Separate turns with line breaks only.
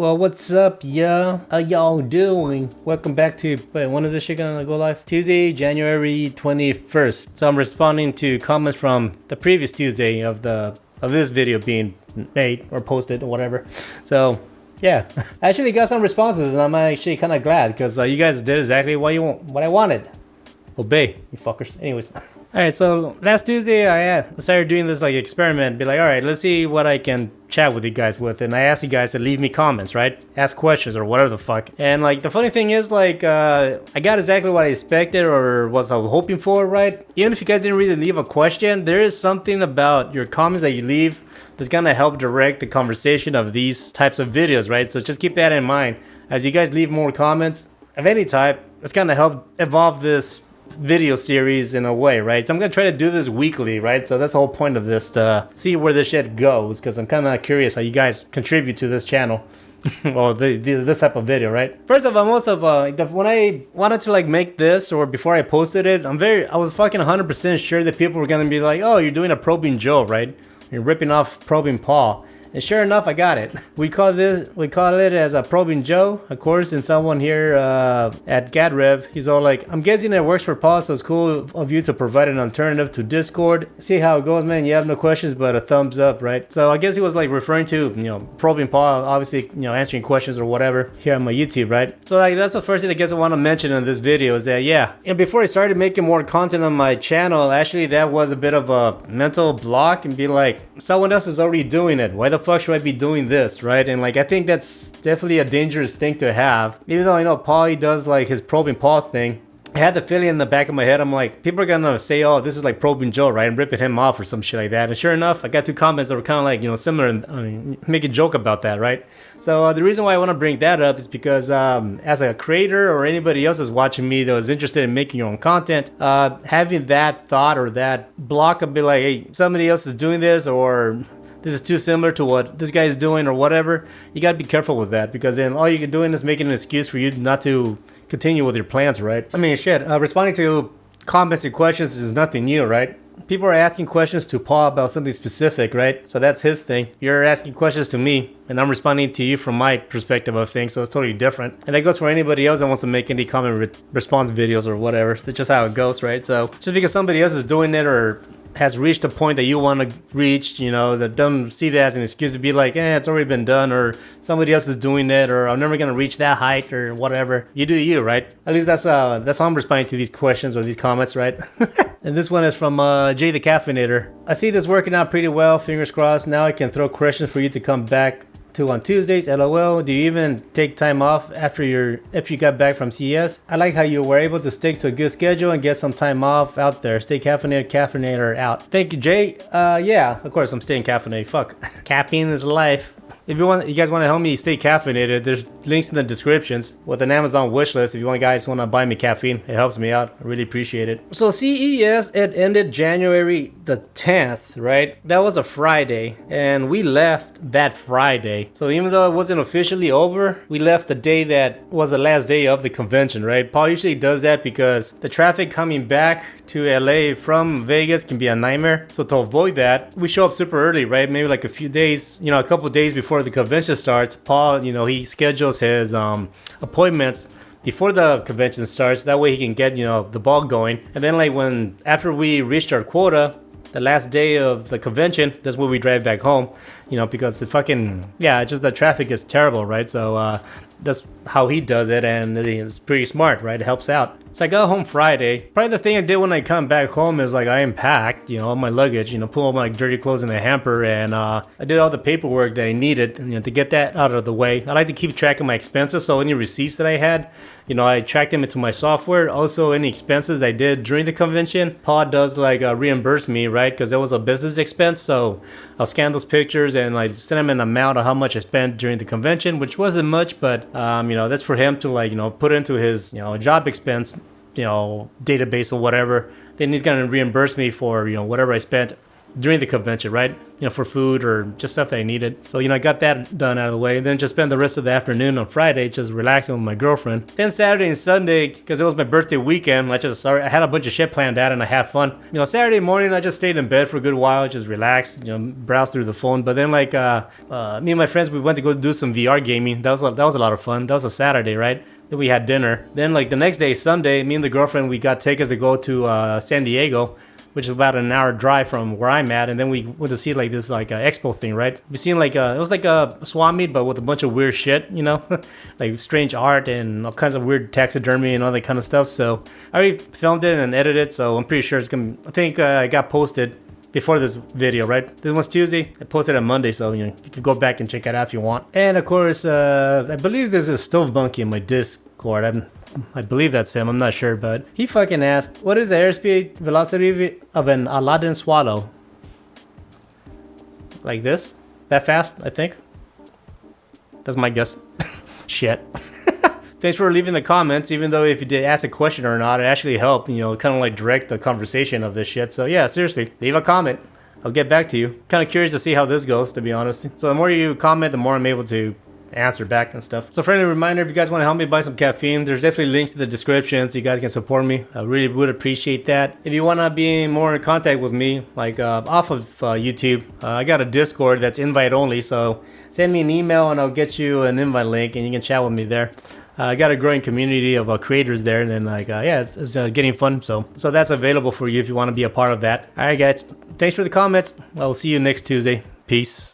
Well, what's up, yeah? How y'all doing? Welcome back to, wait, when is this shit gonna go live? Tuesday, January 21st. So I'm responding to comments from the previous Tuesday of this video being made or posted or whatever. So yeah, I actually got some responses and I'm actually kind of glad because you guys did exactly what I wanted. Obey, you fuckers. Anyways. Alright, so last Tuesday I started doing this like experiment, be like, alright, let's see what I can chat with you guys with, and I asked you guys to leave me comments, right? Ask questions or whatever the fuck. And like the funny thing is, like I got exactly what I expected or was hoping for, right? Even if you guys didn't really leave a question, there is something about your comments that you leave that's gonna help direct the conversation of these types of videos, right? So just keep that in mind. As you guys leave more comments of any type, it's gonna help evolve this video series in a way, right? So I'm gonna try to do this weekly, right? So that's the whole point of this, to see where this shit goes, because I'm kind of curious how you guys contribute to this channel or this type of video, right? First of all, most of when I wanted to like make this, or before I posted it, I was fucking 100% sure that people were gonna be like, oh, you're doing a probing Joe, right? You're ripping off probing Paul. And sure enough, I got it. We call it as a probing Joe. Of course, and someone here at GadRev, he's all like, I'm guessing it works for Paul, so it's cool of you to provide an alternative to Discord. See how it goes, man. You have no questions, but a thumbs up, right? So I guess he was like referring to, probing Paul, obviously, answering questions or whatever here on my YouTube, right? So like that's the first thing I guess I want to mention in this video is that, yeah. And before I started making more content on my channel, actually that was a bit of a mental block and be like, someone else is already doing it. Why the fuck should I be doing this, right? And like I think that's definitely a dangerous thing to have. Even though I know Paul, he does like his probing Paul thing, I had the feeling in the back of my head, I'm like, people are gonna say, oh, this is like probing Joe, right? And ripping him off or some shit like that. And sure enough, I got two comments that were kind of like, similar, and make a joke about that, right? So the reason why I want to bring that up is because as a creator or anybody else is watching me that was interested in making your own content, having that thought or that block of be like, hey, somebody else is doing this, or this is too similar to what this guy is doing or whatever, you gotta be careful with that, because then all you're doing is making an excuse for you not to continue with your plans, right? I mean, shit, responding to comments and questions is nothing new, right? People are asking questions to Paul about something specific, right? So that's his thing. You're asking questions to me, and I'm responding to you from my perspective of things, so it's totally different. And that goes for anybody else that wants to make any comment response videos or whatever. That's just how it goes, right? So just because somebody else is doing it or has reached a point that you want to reach, that don't see that as an excuse to be like, it's already been done, or somebody else is doing it, or I'm never gonna reach that height or whatever. You do you, right? At least that's how I'm responding to these questions or these comments, right? And this one is from Jay the Caffeinator. I see this working out pretty well, fingers crossed. Now I can throw questions for you to come back to on Tuesdays. LOL. Do you even take time off if you got back from CES? I like how you were able to stick to a good schedule and get some time off out there. Stay caffeinated, caffeinator out. Thank you, Jay. Yeah, of course I'm staying caffeinated. Fuck. Caffeine is life. If you guys want to help me stay caffeinated, there's links in the descriptions with an Amazon wish list. If you guys want to buy me caffeine, it helps me out. I really appreciate it. So CES, it ended January the 10th, right? That was a Friday, and we left that Friday. So even though it wasn't officially over, we left the day that was the last day of the convention, right? Paul usually does that because the traffic coming back to LA from Vegas can be a nightmare. So to avoid that, we show up super early, right? Maybe like a few days, a couple days before the convention starts. Paul, he schedules his appointments before the convention starts. That way he can get, the ball going. And then like after we reached our quota, the last day of the convention, that's when we drive back home, because the just the traffic is terrible, right? So that's how he does it, and it's pretty smart, right? It helps out. So I got home Friday. Probably the thing I did when I come back home is like I unpacked, all my luggage, pull all my dirty clothes in the hamper, and I did all the paperwork that I needed, to get that out of the way. I like to keep track of my expenses, so any receipts that I had, I tracked them into my software. Also, any expenses that I did during the convention, Paul does like reimburse me, right? Because that was a business expense, so I'll scan those pictures and like send him an amount of how much I spent during the convention, which wasn't much, but that's for him to like put into his job expense database or whatever. Then he's gonna reimburse me for whatever I spent during the convention, right? You know, for food or just stuff that I needed. So, you know, I got that done out of the way. And then just spent the rest of the afternoon on Friday just relaxing with my girlfriend. Then Saturday and Sunday, because it was my birthday weekend, I had a bunch of shit planned out and I had fun. You know, Saturday morning, I just stayed in bed for a good while, just relaxed, you know, browsed through the phone. But then, like, me and my friends, we went to go do some VR gaming. That was a lot of fun. That was a Saturday, right? Then we had dinner. Then, like, the next day, Sunday, me and the girlfriend, we got tickets to go to San Diego, which is about an hour drive from where I'm at, and then we went to see like this like expo thing, right? We seen like it was like a swap meet, but with a bunch of weird shit, you know, like strange art and all kinds of weird taxidermy and all that kind of stuff. So I already filmed it and edited it, so I'm pretty sure it's gonna. I think it got posted before this video, right? This one's Tuesday. I posted on Monday, so you know you can go back and check it out if you want. And of course, I believe there's a Stove Monkey in my Discord. I believe that's him, I'm not sure, but he fucking asked, what is the airspeed velocity of an Aladdin swallow? Like this? That fast, I think? That's my guess. Shit. Thanks for leaving the comments, even though if you did ask a question or not, it actually helped, you know, kind of like direct the conversation of this shit. So yeah, seriously, leave a comment. I'll get back to you. Kind of curious to see how this goes, to be honest. So the more you comment, the more I'm able to answer back and stuff. So friendly reminder, if you guys want to help me buy some caffeine, there's definitely links in the description so you guys can support me. I really would appreciate that. If you want to be more in contact with me, like off of YouTube, I got a Discord that's invite only, so send me an email and I'll get you an invite link and you can chat with me there. I got a growing community of creators there, and then like yeah, it's getting fun, so that's available for you if you want to be a part of that. All right guys, thanks for the comments. I'll see you next Tuesday. Peace.